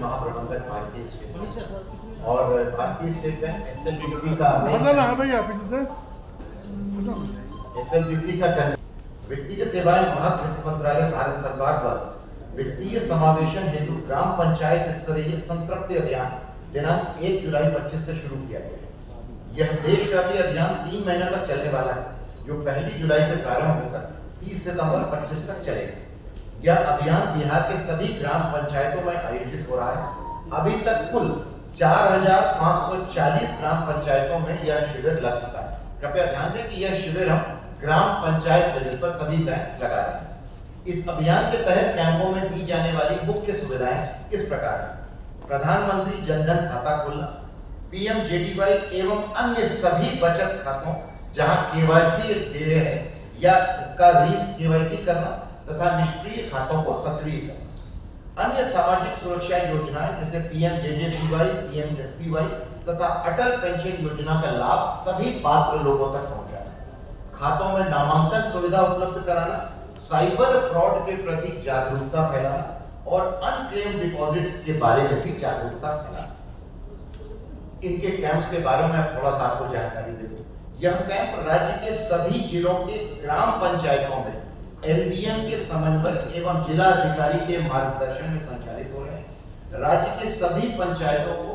महाप्रबंधक भारतीय state bank और भारतीय स्टेट बैंक एसएलबीसी का वित्तीय सेवाएं विभाग वित्त मंत्रालय भारत सरकार द्वारा वित्तीय समावेशन हेतु ग्राम पंचायत स्तरीय संतृप्ति अभियान दिनांक 1 जुलाई 25 से शुरू किया गया है। यह देशव्यापी अभियान 3 महीनों तक चलने वाला है, जो 1 जुलाई से प्रारंभ होकर 30 सितंबर 25 तक चलेगा। यह अभियान बिहार के सभी ग्राम पंचायतों में आयोजित हो रहा है। अभी तक कुल 4540 ग्राम पंचायतों में यह शिविर लग चुका है। कृपया ध्यान दें कि यह शिविर हम ग्राम पंचायत लेवल पर सभी बैंक लगा रहे हैं। इस अभियान के तहत कैंपों में दी जाने वाली मुख्य सुविधाएं इस प्रकार हैं: प्रधानमंत्री जनधन खाता खोलना, पीएमजेडीवाई एवं अन्य सभी बचत खातों जहां केवाईसी देय है या का केवाईसी करना तथा निष्क्रिय खातों को सक्रिय करना। अन्य सामाजिक सुरक्षा योजनाएं जैसे पीएमजेजेपीवाई, पीएमएसपीवाई तथा अटल पेंशन योजना का लाभ सभी पात्र लोगों तक पहुंचाना। खातों में नामांकन सुविधा उपलब्ध कराना, साइबर फ्रॉड के प्रति जागरूकता फैलाना और अनक्लेम्ड डिपॉजिट्स के बारे में भी जागरूकता फैलाना। इनके कैंप्स के बारे में थोड़ा सा आपको जानकारी दे दूं। यह कैंप राज्य के सभी जिलों के ग्राम पंचायतों में एलडीएम के समन्वय एवं जिला अधिकारी के मार्गदर्शन में संचालित हो रहे हैं। राज्य के सभी पंचायतों को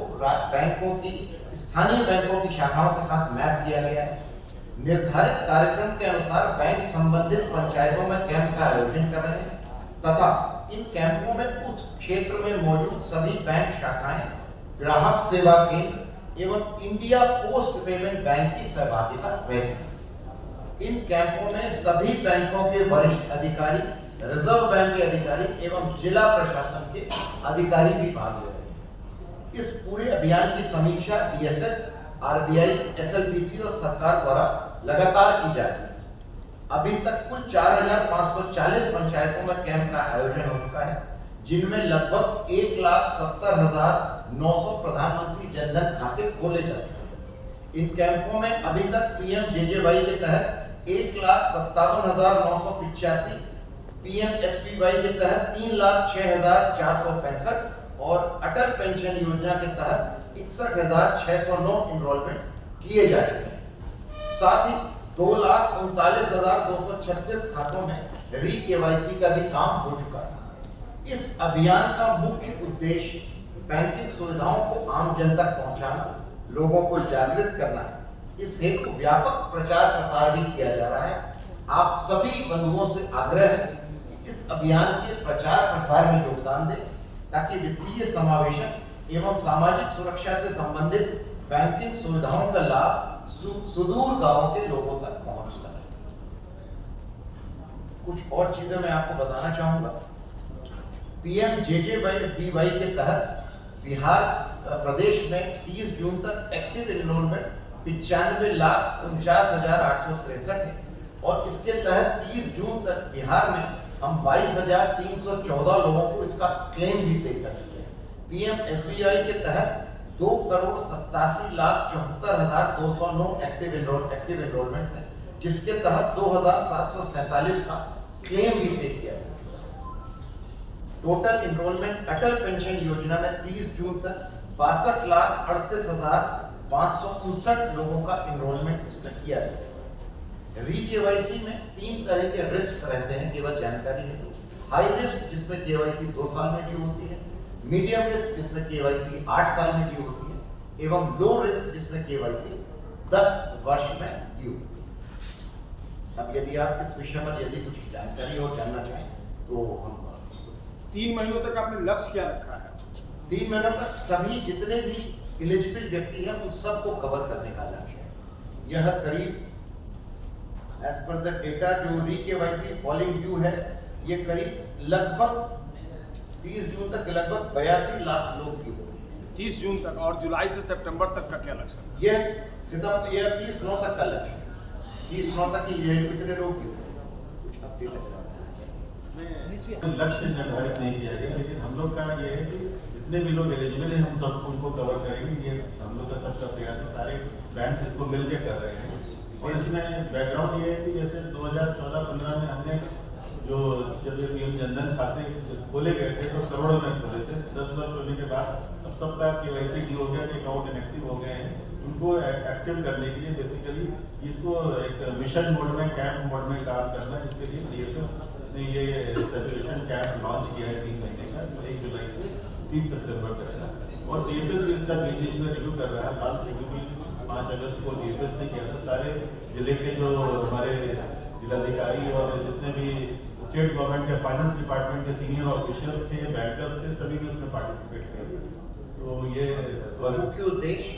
बैंकों की स्थानीय बैंकों की शाखाओं के साथ मैप किया गया है। निर्धारित कार्यक्रम के अनुसार बैंक संबंधित पंचायतों में कैंप का आयोजन कर रहे हैं तथा इन कैंपों में उस क्षेत्र में मौजूद सभी बैंक शाखाएं, ग्राहक सेवा केंद्र एवं इंडिया पोस्ट पेमेंट बैंक की सहभागिता रहेगी। इन कैंपों में सभी बैंकों के वरिष्ठ अधिकारी, रिजर्व बैंक के अधिकारी एवं जिला प्रशासन के अधिकारी भी भाग ले रहे हैं। इस पूरे अभियान की समीक्षा डीएफएस, आरबीआई, एसएलबीसी और सरकार द्वारा लगातार की जा रही है। अभी तक कुल 4540 पंचायतों में कैंप का आयोजन हो चुका है, जिनमें लगभग 1,70,900 प्रधानमंत्री जनधन खाते खोले जा चुके हैं। इन कैंपों में अभी तक पीएमजेजेवाई के तहत 1,57,985, पीएमएसबीवाई के तहत 3,06,465 और अटल पेंशन योजना के तहत 61,609 इनरोलमेंट किए जा चुके हैं। साथ ही 2,39,236 खातों में री-केवाईसी का भी काम हो चुका है। इस अभियान का मुख्य उद्देश्य बैंकिंग सुविधाओं को आम जन तक पहुंचाना, लोगों को जागृत करना है। इस हेतु व्यापक प्रचार प्रसार भी किया जा रहा है। आप सभी बंधुओं से आग्रह है कि इस अभियान के प्रचार प्रसार में योगदान दें ताकि वित्तीय समावेशन एवं सामाजिक सुरक्षा से संबंधित बैंकिंग सुविधाओं का लाभ सुदूर गांवों के लोगों तक पहुंच सके। कुछ और चीजें मैं आपको बताना चाहूंगा। पीएमजेजेबीवाई के तहत बिहार प्रदेश में 30 जून तक एक्टिव एनरोलमेंट 95,49,863 है और इसके तहत 30 जून तक बिहार में हम 22,314 लोगों को इसका क्लेम भी पे कर चुके हैं। पीएमएसबीवाई के तहत 2,87,74,209 एक्टिव एनरोलमेंट है, जिसके तहत 2,747 का क्लेम भी पे किया गया। टोटल एनरोलमेंट अटल पेंशन योजना में 30 जून तक 62,38,559 लोगों का एनरोलमेंट इसमें किया गया। री-केवाईसी में 3 तरह के रिस्क रहते हैं, केवल जानकारी है। हाई रिस्क जिसमें केवाईसी 2 साल में ड्यू होती है, मीडियम रिस्क जिसमें केवाईसी 8 साल में ड्यू होती है एवं लो रिस्क जिसमें केवाईसी 10 वर्ष में ड्यू। अब यदि आप इस विषय में यदि कुछ जानकारी और जानना चाहें तो हम 3 महीनों तक आपने लक्ष्य क्या रखा है? 3 महीनों तक सभी जितने भी एलिजिबल व्यक्ति हैं उन सबको कवर करने का लक्ष्य है। यह करीब एज पर द डेटा जो री-केवाईसी फॉलिंग ड्यू है, ये करीब लगभग 30 जून तक लगभग 82 लाख लोग की हो रही है। 30 जून तक। और जुलाई से सितंबर तक का क्या लक्ष्य है? यह 30 नौ तक का लक्ष्य है। 30 नौ तक की कितने लोग की हो रही है? कुछ अपडेट लक्ष्य निर्धारित नहीं किया गया, लेकिन हम लोग का ये है कि जितने भी लोग एलिजिबल हैं हम सब उनको कवर करेंगे। ये हम लोग का सबका प्रयास है, सारे बैंक इसको मिलकर कर रहे हैं। और इसमें बैकग्राउंड ये है कि जैसे 2014-15 में हमने जो जब ये पीएम जनधन खाते खोले गए थे तो करोड़ों में खोले थे, 10 वर्ष होने के बाद अब सबका KYC हो गया कि अकाउंट इनएक्टिव हो गए हैं, उनको एक्टिव करने के लिए बेसिकली इसको एक मिशन मोड में, कैंप मोड में काम करना, जिसके लिए DFS ने ये सर्कुलेशन कैंप लॉन्च किया है 3 महीने का, 1 जुलाई से 30 सितंबर तक। और DFS भी इसका बीच में रिव्यू कर रहा है। लास्ट रिव्यू भी 5 अगस्त को DFS ने किया था। सारे जिले के जो हमारे जिलाधिकारी और जितने भी स्टेट गवर्नमेंट के फाइनेंस डिपार्टमेंट के सीनियर ऑफिशियल्स थे, बैंकर्स थे, सभी ने उसमें पार्टिसिपेट किया। तो ये मुख्य उद्देश्य